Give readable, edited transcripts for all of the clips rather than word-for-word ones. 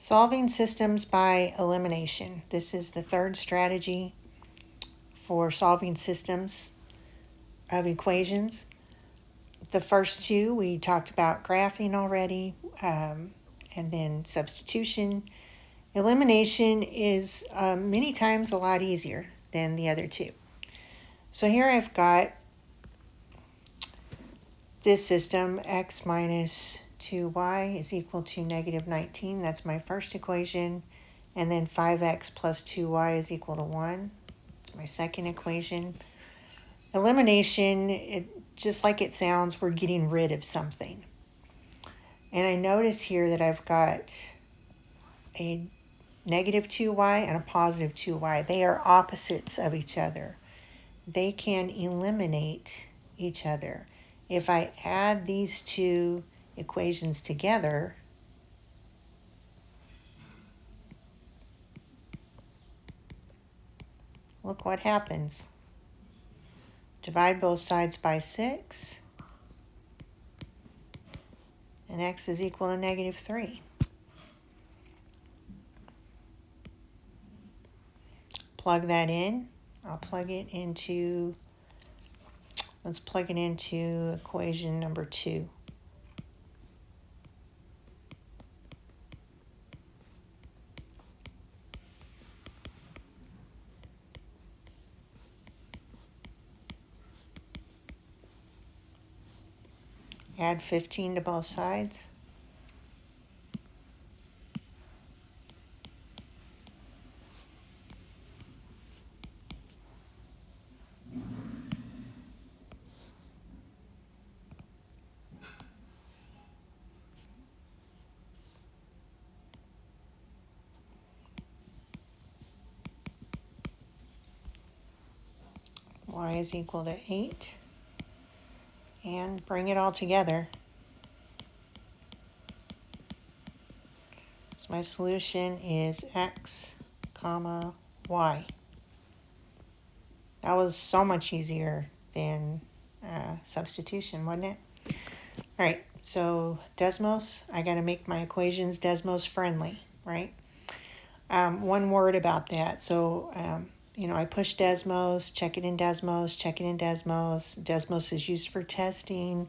Solving systems by elimination. This is the third strategy for solving systems of equations. The first two we talked about graphing already, and then substitution. Elimination is many times a lot easier than the other two. So here I've got this system, x minus 2y is equal to negative 19. That's my first equation. And then 5x plus 2y is equal to 1. That's my second equation. Elimination, just like it sounds, we're getting rid of something. And I notice here that I've got a negative 2y and a positive 2y. They are opposites of each other. They can eliminate each other. If I add these two equations together, look what happens. Divide both sides by 6, and x is equal to negative 3. Plug that in. I'll plug it into, let's plug it into equation number 2. Add 15 to both sides. Y is equal to 8. And bring it all together. So my solution is x, comma, y. That was so much easier than substitution, wasn't it? All right, so Desmos, I got to make my equations Desmos friendly, right? One word about that. So, I push Desmos, check it in Desmos, check it in Desmos. Desmos is used for testing.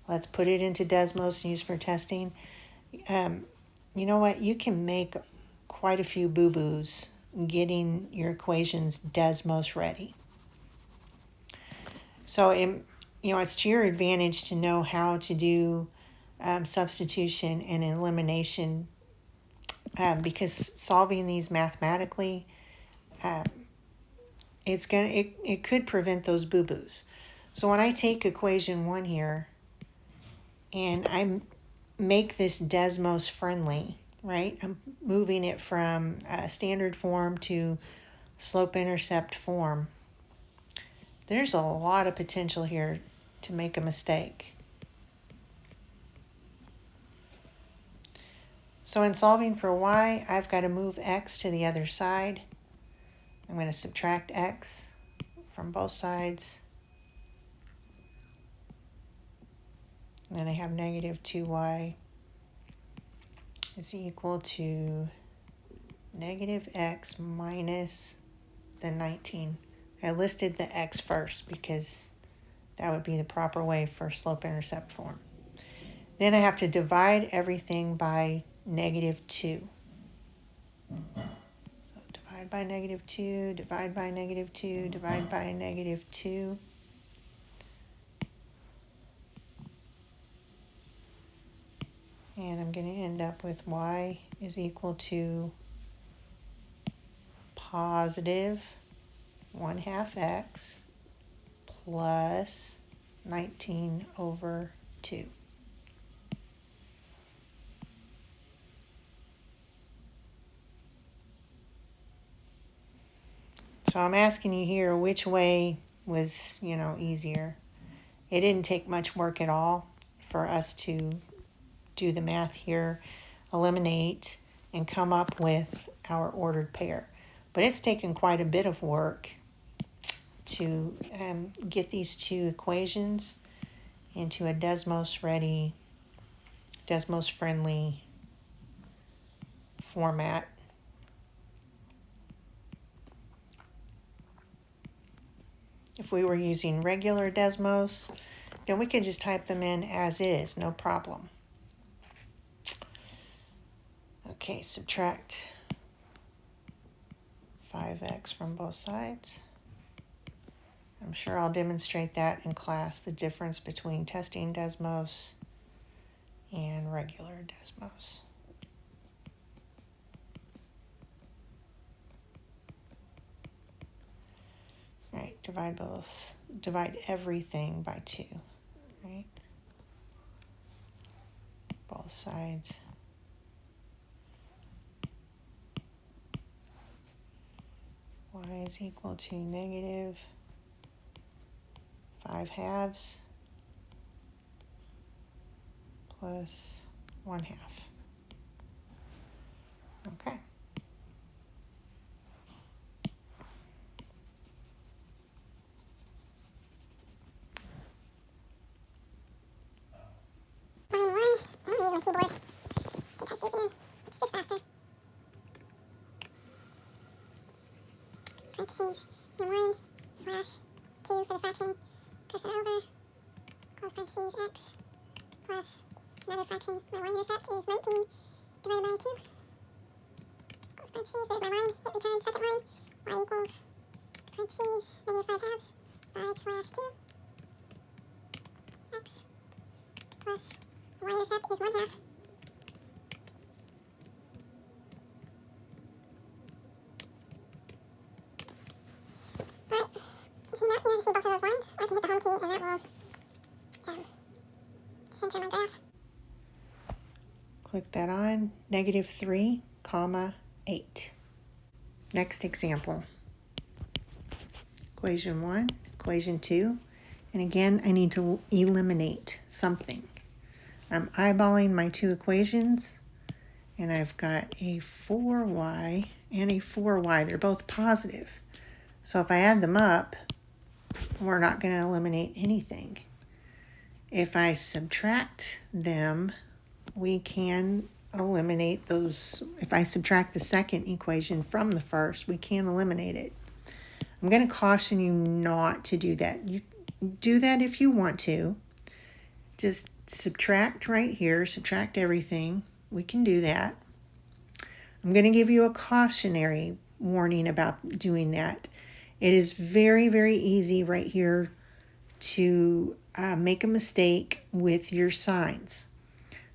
Let's put it into Desmos and use for testing. You know what? You can make quite a few boo-boos getting your equations Desmos ready. So, it's to your advantage to know how to do substitution and elimination because solving these mathematically, it could prevent those boo-boos. So when I take equation 1 here and I make this Desmos friendly, right? I'm moving it from standard form to slope-intercept form. There's a lot of potential here to make a mistake. So in solving for y, I've got to move x to the other side. I'm going to subtract x from both sides. And then I have negative 2y is equal to negative x minus the 19. I listed the x first because that would be the proper way for slope-intercept form. Then I have to divide everything by negative 2. Divide by negative 2, divide by negative 2, divide by negative 2. And I'm going to end up with y is equal to positive 1/2 x plus 19 over 2. So I'm asking you here which way was, easier. It didn't take much work at all for us to do the math here, eliminate, and come up with our ordered pair. But it's taken quite a bit of work to get these two equations into a Desmos-ready, Desmos-friendly format. If we were using regular Desmos, then we could just type them in as is, no problem. Okay, subtract 5x from both sides. I'm sure I'll demonstrate that in class, the difference between testing Desmos and regular Desmos. All right, divide everything by 2, right? Both sides. Y is equal to negative 5/2 plus 1/2. Okay. I'm using my keyboard to type these in. It's just faster. Parentheses, and 1/2 for the fraction, cursor over, close parentheses, x, plus another fraction. My y-intercept is 19 divided by 2. Close parentheses, there's my line, hit return, second line, y equals, parentheses, negative 5/2, 5/2, x, plus the y-intercept is 1/2. Alright, zoom out here to see both of those lines, or I can hit the home key and that will center my graph. Click that on, -3, 8. Next example. Equation 1, equation 2, and again I need to eliminate something. I'm eyeballing my two equations, and I've got a 4y and a 4y. They're both positive. So if I add them up, we're not going to eliminate anything. If I subtract them, we can eliminate those. If I subtract the second equation from the first, we can eliminate it. I'm going to caution you not to do that. You do that if you want to. Just subtract right here, subtract everything. We can do that. I'm going to give you a cautionary warning about doing that. It is very, very easy right here to make a mistake with your signs.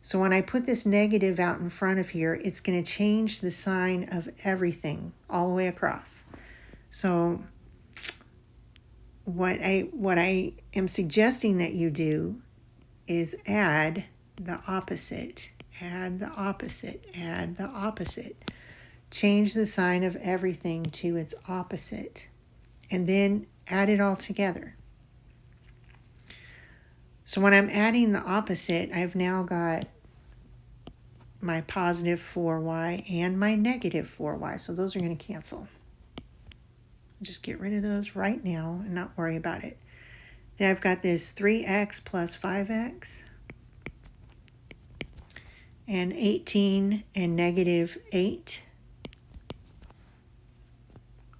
So when I put this negative out in front of here, it's going to change the sign of everything all the way across. So what I am suggesting that you do is add the opposite, add the opposite, add the opposite. Change the sign of everything to its opposite, and then add it all together. So when I'm adding the opposite, I've now got my positive 4y and my negative 4y. So those are going to cancel. Just get rid of those right now and not worry about it. Then I've got this 3x plus 5x and 18 and -8.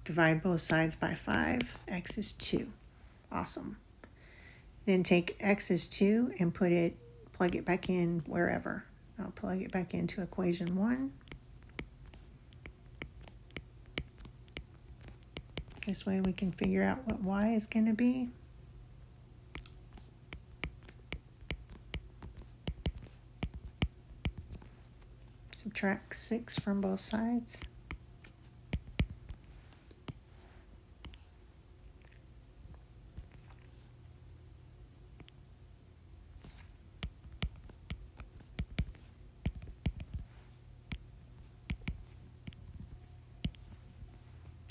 Divide both sides by 5. X is 2. Awesome. Then take x is 2 and plug it back in wherever. I'll plug it back into equation 1. This way we can figure out what y is going to be. Subtract 6 from both sides.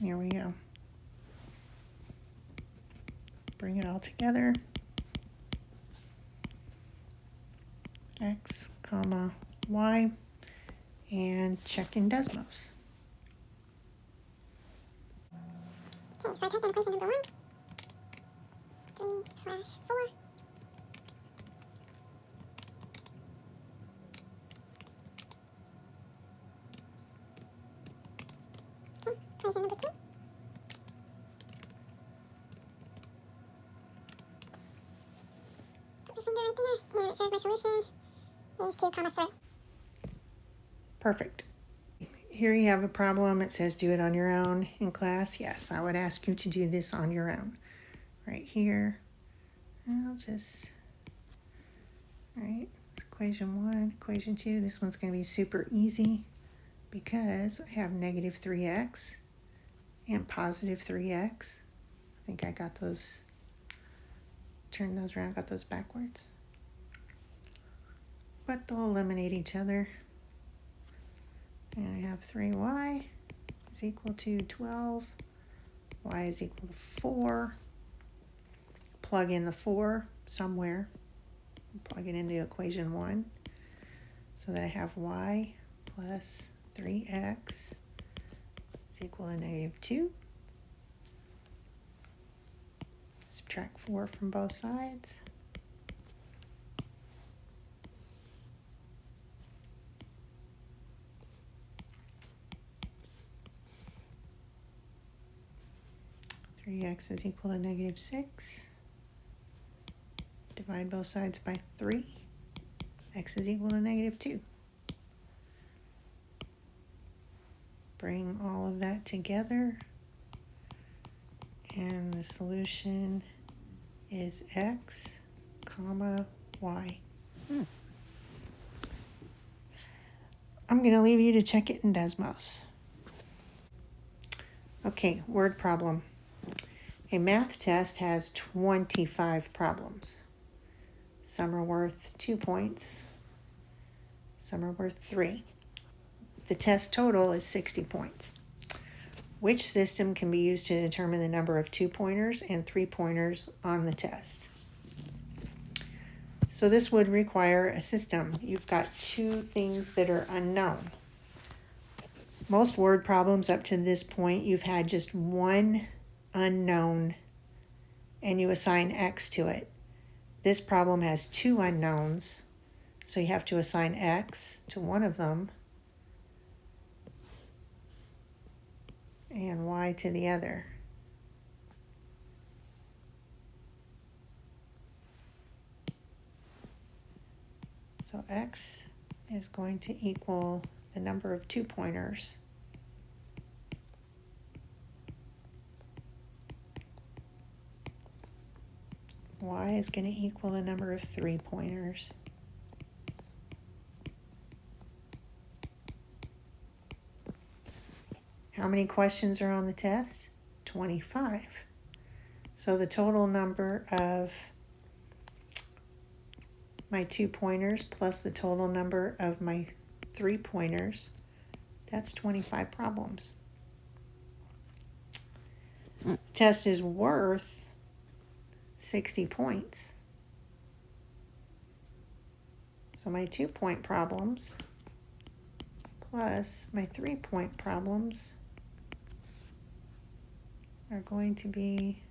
Here we go. Bring it all together. X, comma, y, and check in Desmos. Okay, so I typed in equation number 1. 3/4. equation number 2. Put my finger right there, and it says my solution is 2 comma 3. Perfect. Here you have a problem. It says do it on your own in class. Yes, I would ask you to do this on your own. Right here. I'll just, all right, it's equation 1, equation 2. This one's going to be super easy because I have negative 3x and positive 3x. I think I got those, turned those around, got those backwards. But they'll eliminate each other. And I have 3y is equal to 12. Y is equal to 4. Plug in the 4 somewhere. Plug it into equation 1 so that I have y plus 3x is equal to negative 2. Subtract 4 from both sides. X is equal to negative 6. Divide both sides by 3. X is equal to negative 2. Bring all of that together. And the solution is x, comma, y. I'm going to leave you to check it in Desmos. Okay, word problem. A math test has 25 problems. Some are worth 2 points. Some are worth 3. The test total is 60 points. Which system can be used to determine the number of 2-pointers and 3-pointers on the test? So this would require a system. You've got 2 things that are unknown. Most word problems up to this point, you've had just one unknown and you assign x to it. This problem has 2 unknowns, so you have to assign x to one of them and y to the other. So x is going to equal the number of 2-pointers. Y is going to equal the number of 3-pointers. How many questions are on the test? 25. So the total number of my 2-pointers plus the total number of my 3-pointers, that's 25 problems. The test is worth 60 points. So my 2-point problems plus my 3-point problems are going to be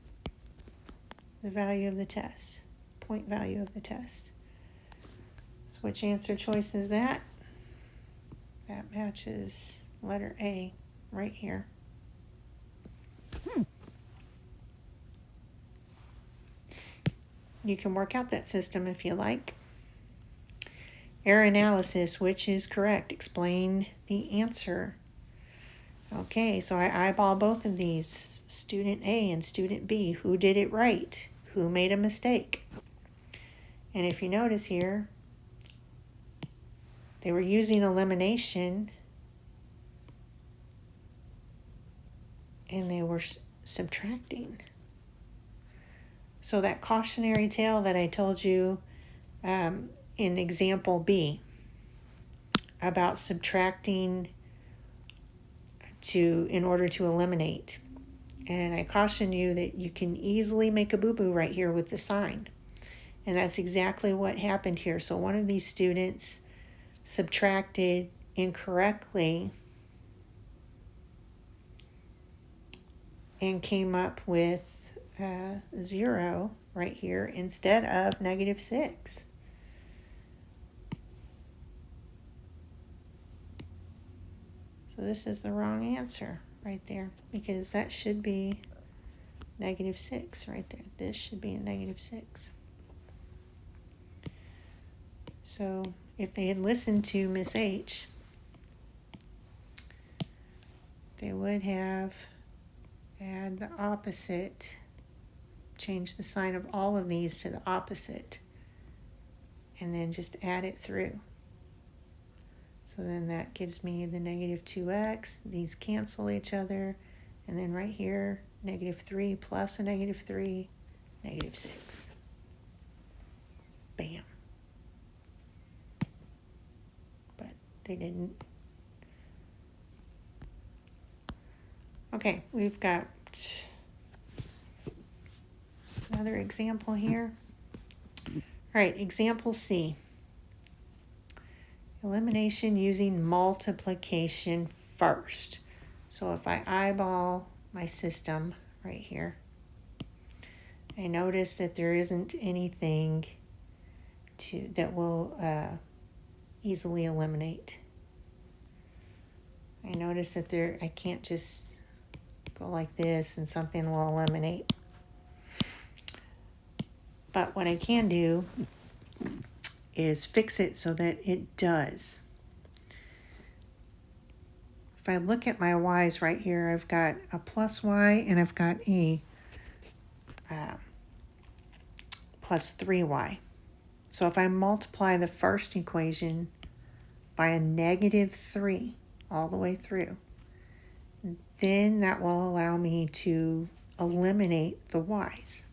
the value of the test, point value of the test. So which answer choice is that? That matches letter A right here. You can work out that system if you like. Error analysis, which is correct? Explain the answer. Okay, so I eyeball both of these, student A and student B. Who did it right? Who made a mistake? And if you notice here, they were using elimination and they were subtracting. So that cautionary tale that I told you in example B about subtracting in order to eliminate. And I caution you that you can easily make a boo-boo right here with the sign. And that's exactly what happened here. So one of these students subtracted incorrectly and came up with 0 right here instead of negative 6. So this is the wrong answer. right there, because that should be negative 6 right there. This should be a negative 6. So if they had listened to Miss H, they would have add the opposite, change the sign of all of these to the opposite, and then just add it through. So then that gives me the negative 2x. These cancel each other. And then right here, negative 3 plus a negative 3, negative 6. Bam. But they didn't. Okay, we've got another example here. All right, example C. Elimination using multiplication first. So if I eyeball my system right here, I notice that there isn't anything that will easily eliminate. I notice that I can't just go like this and something will eliminate. But what I can do is fix it so that it does. If I look at my y's right here, I've got a plus y and I've got a plus 3y. So if I multiply the first equation by a negative 3 all the way through, then that will allow me to eliminate the y's.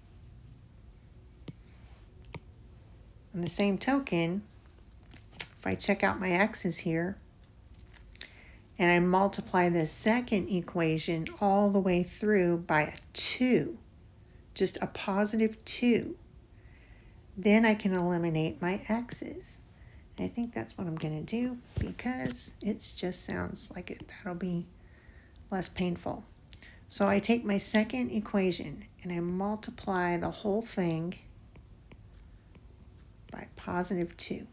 On the same token, if I check out my x's here, and I multiply the second equation all the way through by a 2, just a positive 2, then I can eliminate my x's. And I think that's what I'm going to do because it just sounds like that'll be less painful. So I take my second equation and I multiply the whole thing by positive 2.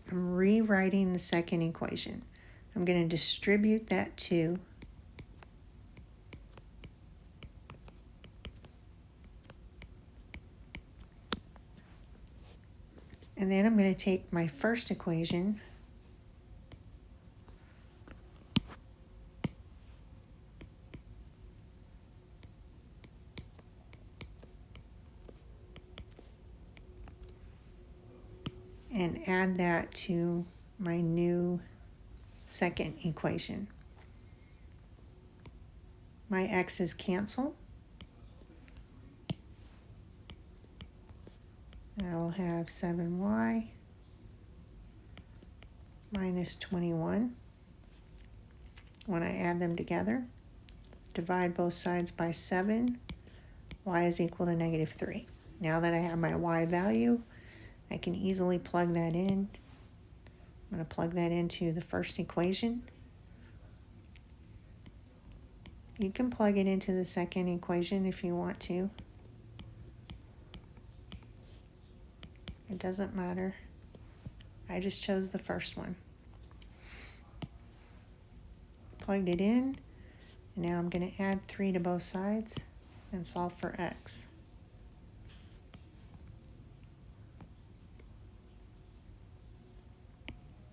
I'm rewriting the second equation. I'm going to distribute that 2. And then I'm going to take my first equation and add that to my new second equation. My x's cancel. And I will have 7y minus 21. When I add them together, divide both sides by 7, y is equal to negative 3. Now that I have my y value, I can easily plug that in. I'm going to plug that into the first equation. You can plug it into the second equation if you want to. It doesn't matter. I just chose the first one. Plugged it in, and now I'm going to add 3 to both sides and solve for x.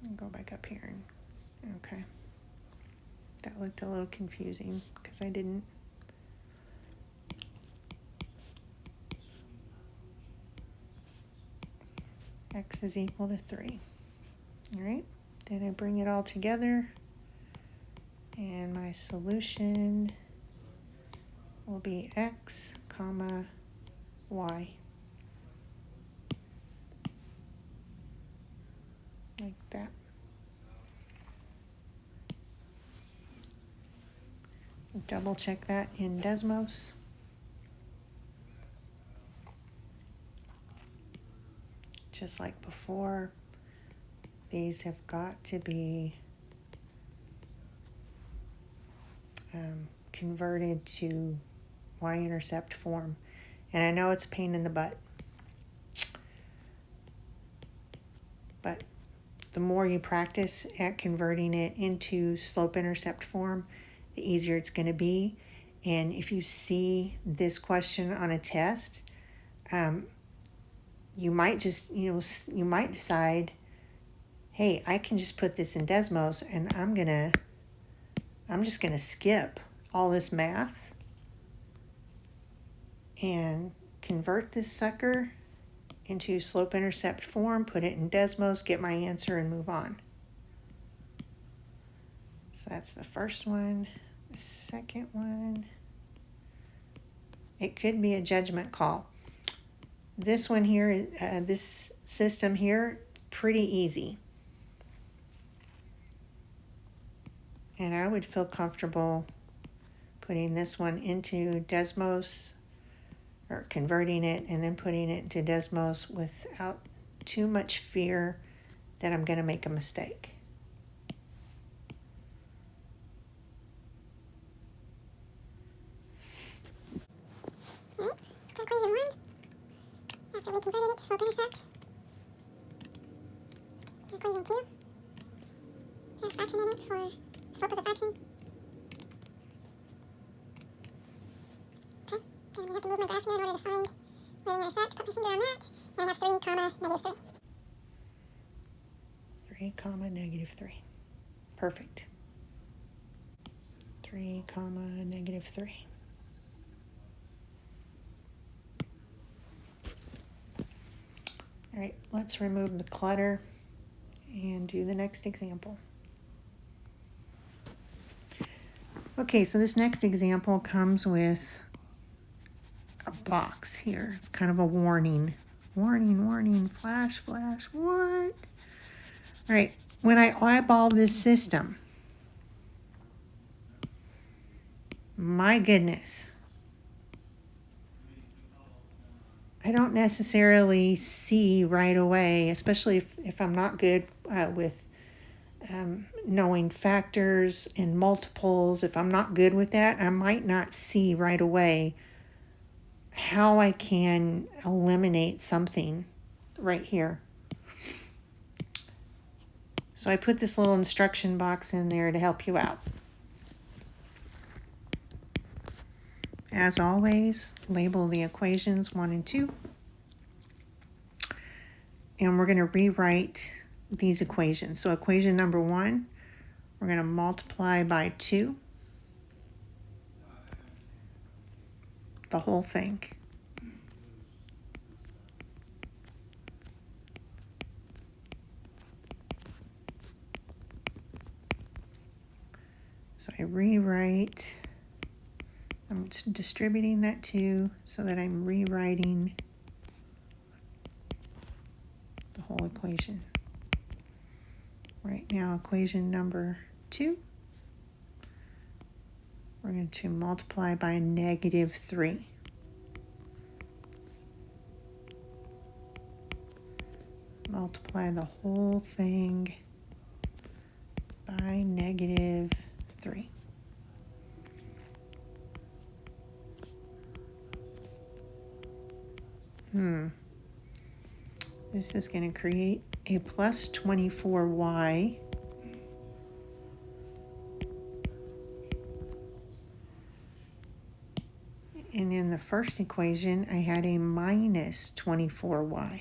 And go back up here. Okay. That looked a little confusing because I didn't. X is equal to 3. All right. Then I bring it all together. And my solution will be x, comma, y. Like that. Double check that in Desmos. Just like before, these have got to be converted to y-intercept form. And I know it's a pain in the butt, but the more you practice at converting it into slope-intercept form, the easier it's going to be. And if you see this question on a test, you might just, you might decide, hey, I can just put this in Desmos and I'm just going to skip all this math and convert this sucker into slope-intercept form, put it in Desmos, get my answer, and move on. So that's the first one. The second one, it could be a judgment call. This one here, this system here, pretty easy. And I would feel comfortable putting this one into Desmos, or converting it and then putting it to Desmos without too much fear that I'm going to make a mistake. Alright, so equation 1, after we converted it to slope-intercept. Equation 2, have a fraction in it for slope as a fraction. Okay, then we have to move my graph here in order to find where they intersect. Put my finger on that, and I have 3 comma negative 3. 3 comma negative 3. Perfect. 3 comma negative 3. All right, let's remove the clutter and do the next example. Okay, so this next example comes with a box here. It's kind of a warning. Warning, warning, flash, flash, what? All right, when I eyeball this system, my goodness, I don't necessarily see right away, especially if I'm not good with knowing factors and multiples. If I'm not good with that, I might not see right away how I can eliminate something right here. So I put this little instruction box in there to help you out. As always, label the equations 1 and 2. And we're going to rewrite these equations. So equation number 1, we're going to multiply by 2. The whole thing. So I rewrite, I'm distributing that 2 so that I'm rewriting the whole equation. Right now, equation number 2, we're going to multiply by negative 3. Multiply the whole thing by negative 3. This is going to create a plus 24y and in the first equation I had a minus 24y.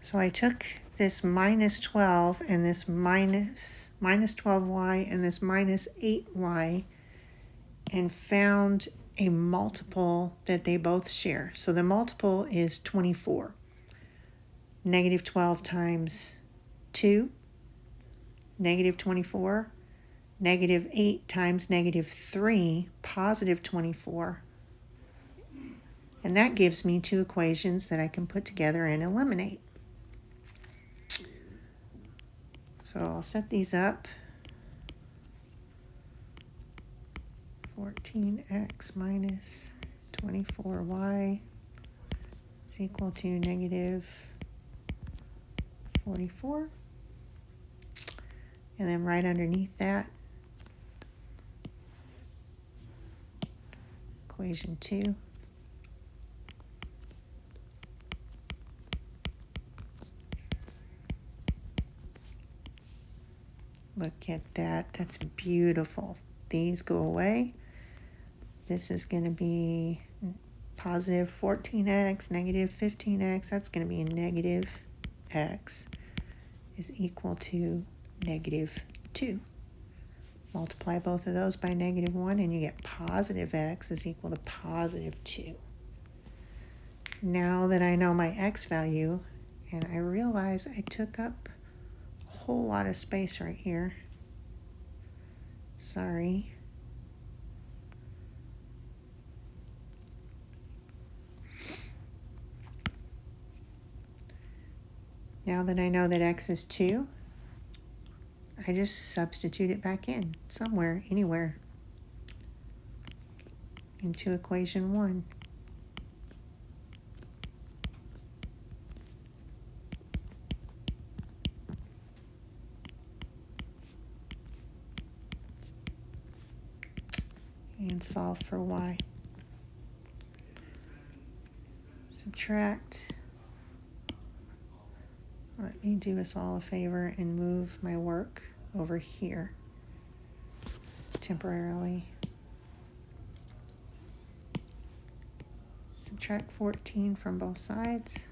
So I took this minus 12 and this minus 12y and this minus 8y and found a multiple that they both share. So the multiple is 24. Negative 12 times 2, negative 24. Negative 8 times negative 3, positive 24. And that gives me 2 equations that I can put together and eliminate. So I'll set these up. 14x minus 24y is equal to negative 44. And then right underneath that, equation 2 Look at that. That's beautiful. These go away. This is going to be positive 14x, negative 15x. That's going to be a negative x is equal to negative 2. Multiply both of those by negative 1 and you get positive x is equal to positive 2. Now that I know my x value, and I realize I took up a whole lot of space right here. Sorry. Now that I know that x is 2, I just substitute it back in somewhere, anywhere, into equation 1. And solve for y. Subtract. Let me do us all a favor and move my work over here temporarily. Subtract 14 from both sides.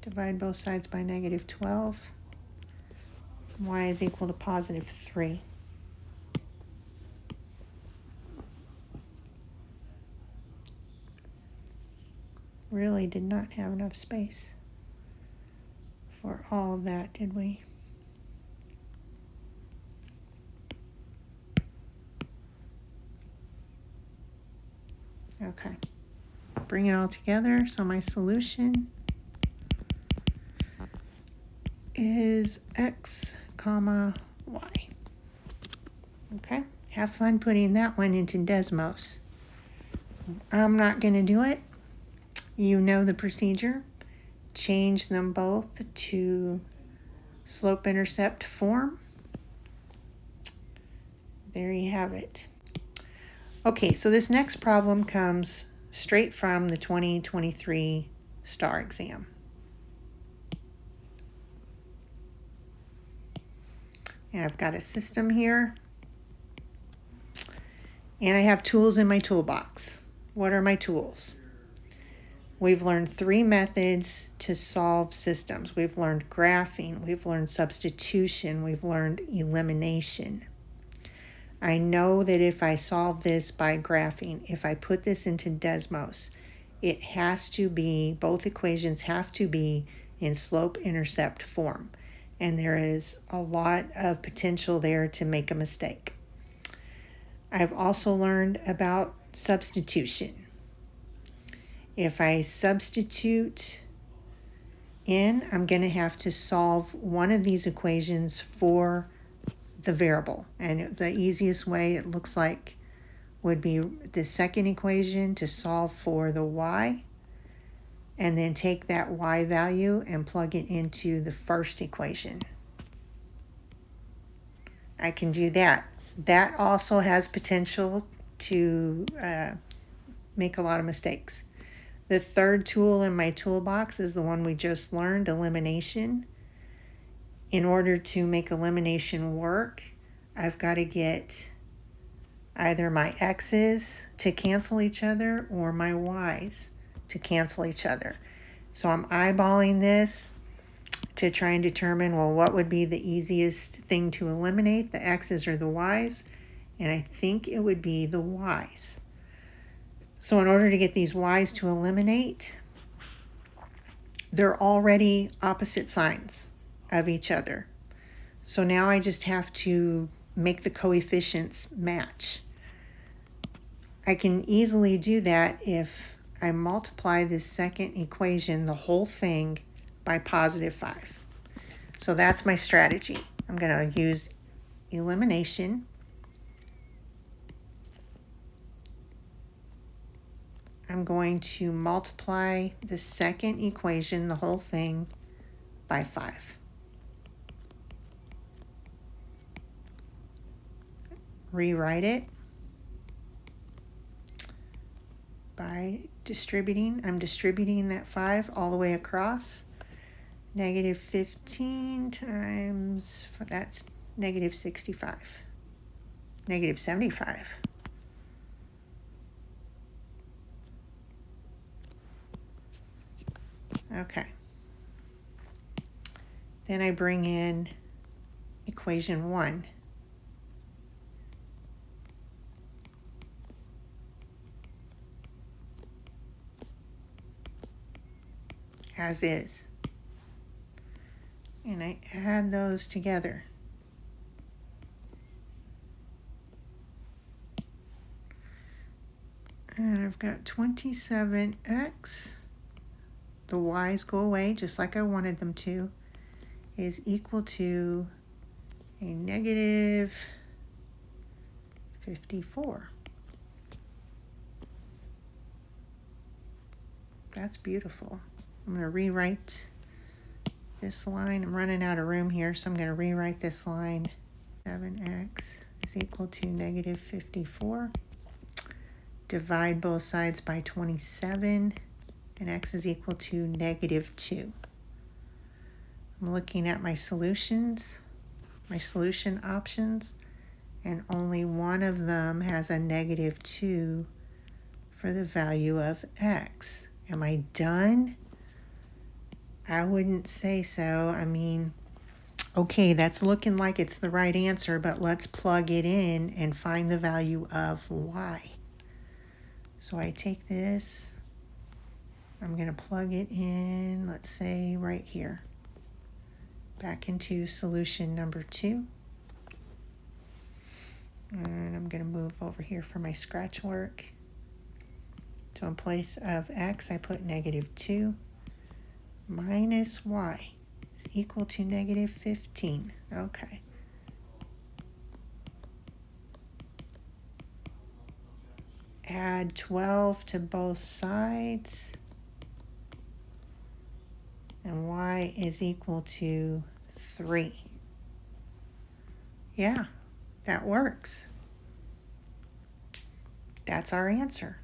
Divide both sides by negative 12. Y is equal to positive 3. Really did not have enough space for all of that, did we? Okay. Bring it all together. So my solution is x comma y. Okay, have fun putting that one into Desmos. I'm not going to do it. You know the procedure. Change them both to slope-intercept form. There you have it. Okay, so this next problem comes straight from the 2023 STAR exam. And I've got a system here. And I have tools in my toolbox. What are my tools? We've learned 3 methods to solve systems. We've learned graphing, we've learned substitution, we've learned elimination. I know that if I solve this by graphing, if I put this into Desmos, it has to be, both equations have to be in slope-intercept form. And there is a lot of potential there to make a mistake. I've also learned about substitution. If I substitute in, I'm going to have to solve one of these equations for the variable. And the easiest way it looks like would be the second equation to solve for the y, and then take that y value and plug it into the first equation. I can do that. That also has potential to make a lot of mistakes. The third tool in my toolbox is the one we just learned, elimination. In order to make elimination work, I've got to get either my x's to cancel each other or my y's to cancel each other. So I'm eyeballing this to try and determine, well, what would be the easiest thing to eliminate, the x's or the y's? And I think it would be the y's. So in order to get these y's to eliminate, they're already opposite signs of each other. So now I just have to make the coefficients match. I can easily do that if I multiply this second equation, the whole thing, by positive 5. So that's my strategy. I'm going to use elimination. I'm going to multiply the second equation, the whole thing, by 5. Rewrite it. by distributing. I'm distributing that 5 all the way across. Negative 15 times, that's negative 65. Negative 75. Okay. Then I bring in equation 1. As is. And I add those together. And I've got 27x. The y's go away just like I wanted them to, is equal to a negative 54. That's beautiful. I'm going to rewrite this line. I'm running out of room here, so I'm going to rewrite this line. 7x is equal to negative 54. Divide both sides by 27, and x is equal to negative 2. I'm looking at my solutions, my solution options, and only one of them has a negative 2 for the value of x. Am I done? I wouldn't say so. I mean, okay, that's looking like it's the right answer, but let's plug it in and find the value of y. So I take this, I'm going to plug it in, let's say right here, back into solution number 2. And I'm going to move over here for my scratch work. So in place of x, I put negative 2 minus y is equal to negative 15. Okay. Add 12 to both sides. And y is equal to 3. Yeah, that works. That's our answer.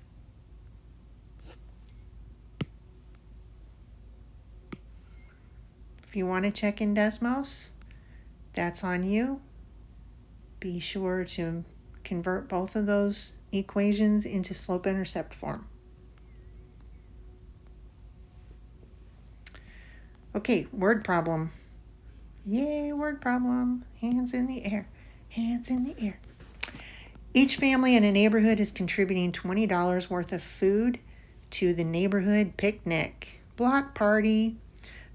If you want to check in Desmos, that's on you. Be sure to convert both of those equations into slope-intercept form. Okay, word problem. Yay, word problem. Hands in the air. Hands in the air. Each family in a neighborhood is contributing $20 worth of food to the neighborhood picnic block party.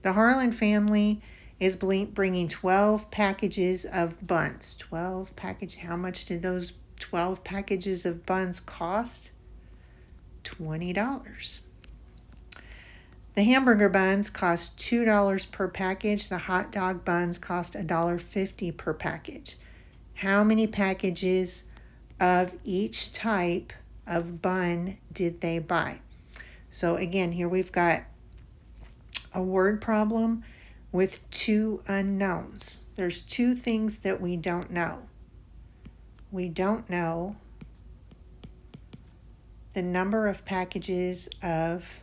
The Harlan family is bringing 12 packages of buns. 12 packages. How much did those 12 packages of buns cost? $20. The hamburger buns cost $2 per package. The hot dog buns cost $1.50 per package. How many packages of each type of bun did they buy? So again, here we've got a word problem with 2 unknowns. There's 2 things that we don't know. We don't know the number of packages of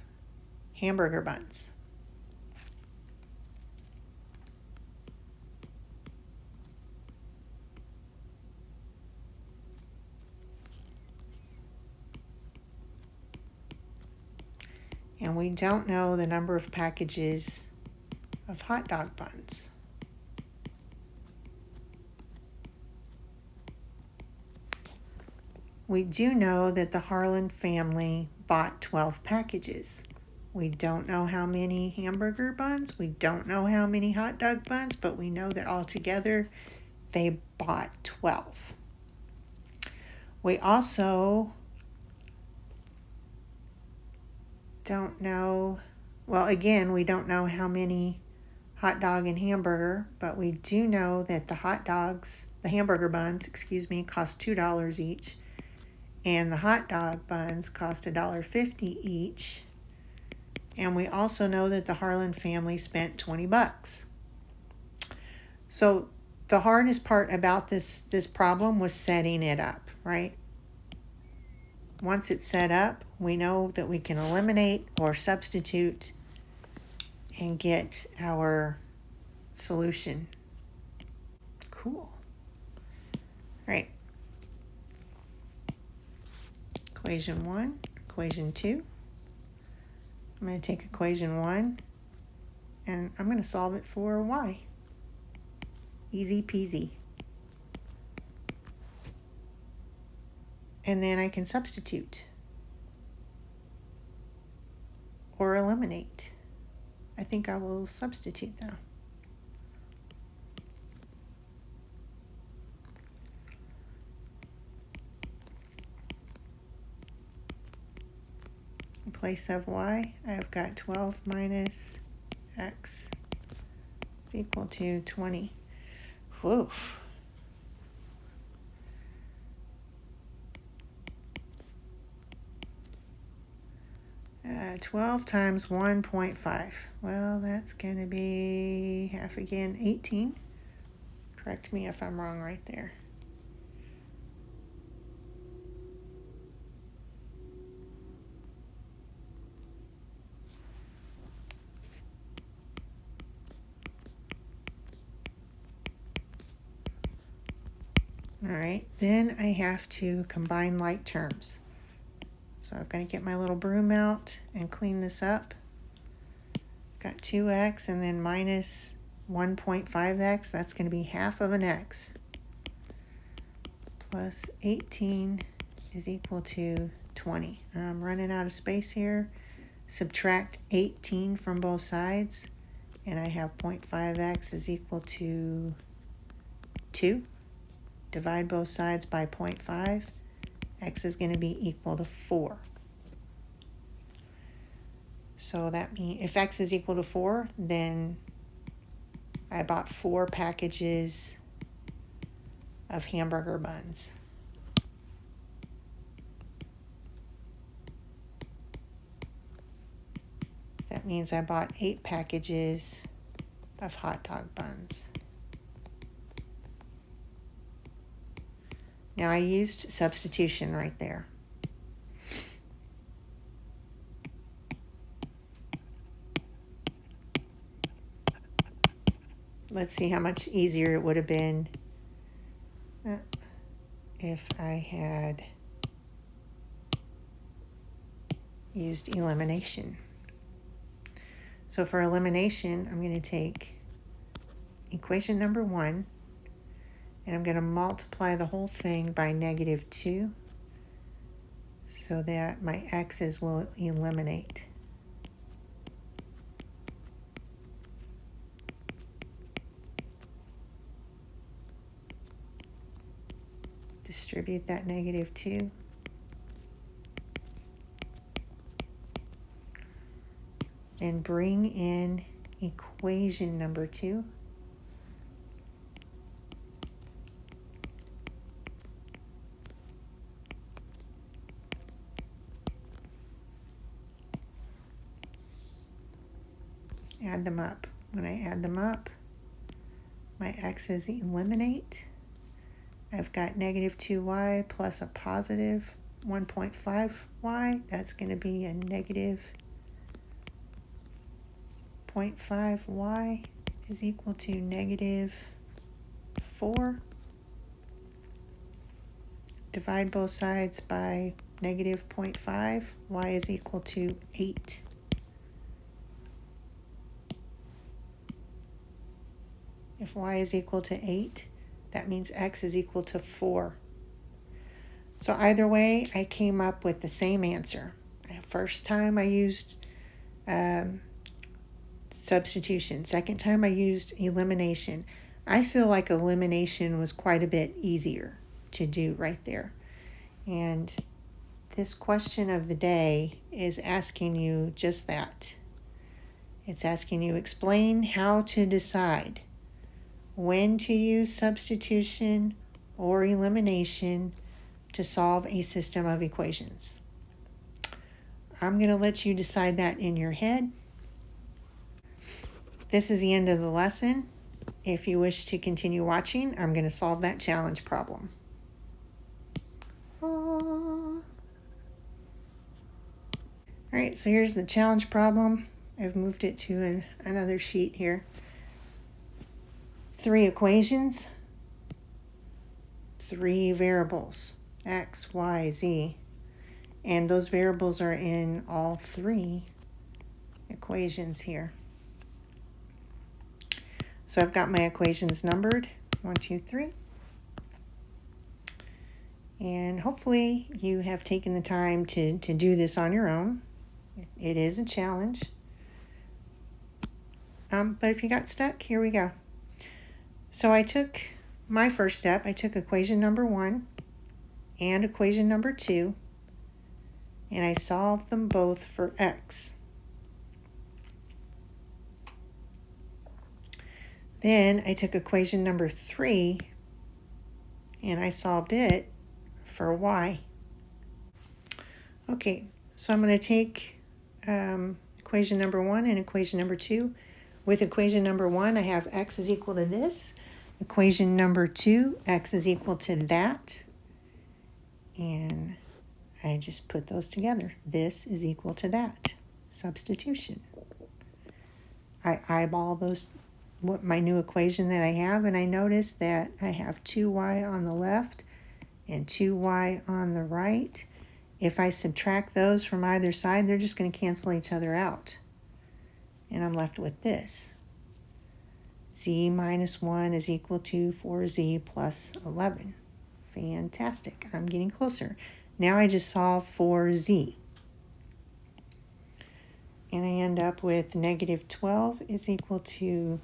hamburger buns. And we don't know the number of packages of hot dog buns. We do know that the Harlan family bought 12 packages. We don't know how many hamburger buns. We don't know how many hot dog buns, but we know that altogether they bought 12. We also don't know, well, again, we don't know how many hot dog and hamburger, but we do know that the hamburger buns, cost $2 each, and the hot dog buns cost $1.50 each. And we also know that the Harlan family spent $20. So the hardest part about this problem was setting it up, right? Once it's set up, we know that we can eliminate or substitute and get our solution. Cool. All right. Equation 1, equation 2. I'm going to take equation 1 and I'm going to solve it for y. Easy peasy. And then I can substitute or eliminate. I think I will substitute though. In place of y, I've got 12 minus x is equal to 20. Whew. 12 times 1.5. Well, that's going to be half again, 18. Correct me if I'm wrong right there. All right, then I have to combine like terms. So I'm going to get my little broom out and clean this up. Got 2x and then minus 1.5x. That's going to be half of an x. Plus 18 is equal to 20. I'm running out of space here. Subtract 18 from both sides. And I have 0.5x is equal to 2. Divide both sides by 0.5. X is going to be equal to 4. So that means if x is equal to 4, then I bought 4 packages of hamburger buns. That means I bought 8 packages of hot dog buns. Now I used substitution right there. Let's see how much easier it would have been if I had used elimination. So for elimination, I'm going to take equation number 1, and I'm going to multiply the whole thing by -2 so that my x's will eliminate. Distribute that -2. And bring in equation number 2. Add them up. When I add them up, my x's eliminate. I've got -2y plus a positive 1.5y. That's going to be a negative 0.5y is equal to -4. Divide both sides by -0.5. Y is equal to 8. If y is equal to 8, that means x is equal to 4. So either way, I came up with the same answer. First time I used substitution. Second time I used elimination. I feel like elimination was quite a bit easier to do right there. And this question of the day is asking you just that. It's asking you explain how to decide when to use substitution or elimination to solve a system of equations. I'm going to let you decide that in your head. This is the end of the lesson. If you wish to continue watching, I'm going to solve that challenge problem. right, so here's the challenge problem. I've moved it to another sheet here. 3 equations, 3 variables, x, y, z. And those variables are in all 3 equations here. So I've got my equations numbered, 1, 2, 3. And hopefully you have taken the time to do this on your own. It is a challenge. But if you got stuck, here we go. So I took my first step. I took equation number 1 and equation number 2, and I solved them both for x. Then I took equation number 3 and I solved it for y. Okay, so I'm going to take equation number 1 and equation number 2. With equation number 1, I have x is equal to this. Equation number 2, x is equal to that. And I just put those together. This is equal to that. Substitution. I eyeball my new equation that I have, and I notice that I have 2y on the left and 2y on the right. If I subtract those from either side, they're just going to cancel each other out. And I'm left with this. Z minus 1 is equal to 4z plus 11. Fantastic. I'm getting closer. Now I just solve for z. And I end up with negative 12 is equal to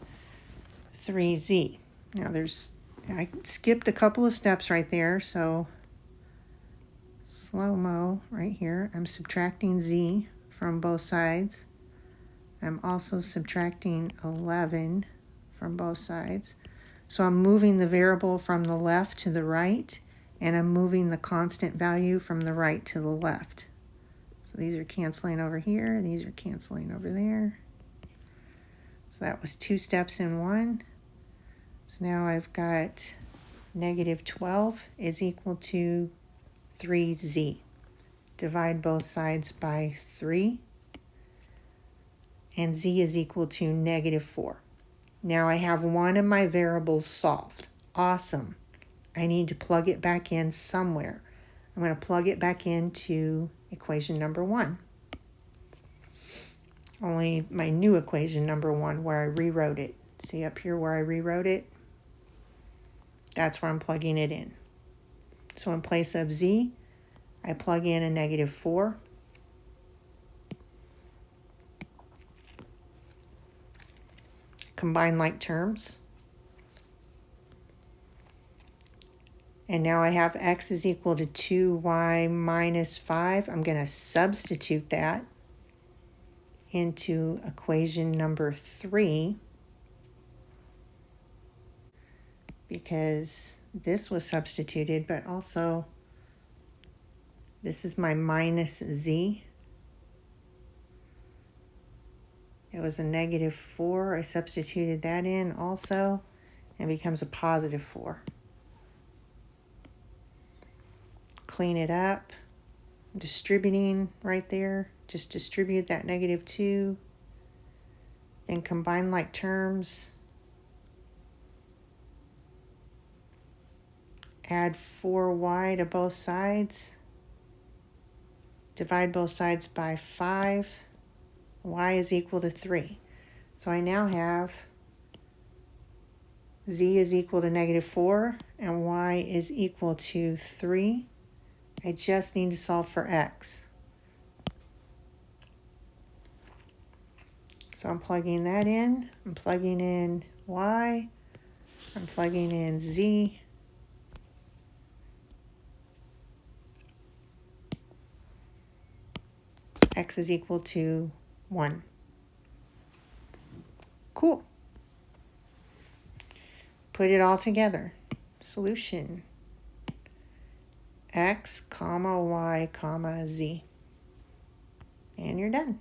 3z. Now I skipped a couple of steps right there, so slow-mo right here. I'm subtracting z from both sides. I'm also subtracting 11 from both sides. So I'm moving the variable from the left to the right, and I'm moving the constant value from the right to the left. So these are canceling over here, these are canceling over there. So that was 2 steps in 1. So now I've got negative 12 is equal to 3z. Divide both sides by 3. And z is equal to negative 4. Now I have one of my variables solved. Awesome. I need to plug it back in somewhere. I'm going to plug it back into equation number 1. Only my new equation number 1 where I rewrote it. See up here where I rewrote it? That's where I'm plugging it in. So in place of z, I plug in a negative 4. Combine like terms. And now I have x is equal to 2y minus 5. I'm going to substitute that into equation number 3 because this was substituted, but also this is my minus z. It was a negative 4. I substituted that in also, and it becomes a positive 4. Clean it up. I'm distributing right there. Just distribute that negative 2. Then combine like terms. Add 4y to both sides. Divide both sides by 5. Y is equal to 3. So I now have z is equal to negative 4 and y is equal to 3. I just need to solve for x. So I'm plugging that in. I'm plugging in y. I'm plugging in z. X is equal to 1. Cool. Put it all together. Solution. X, comma, y, comma, z. And you're done.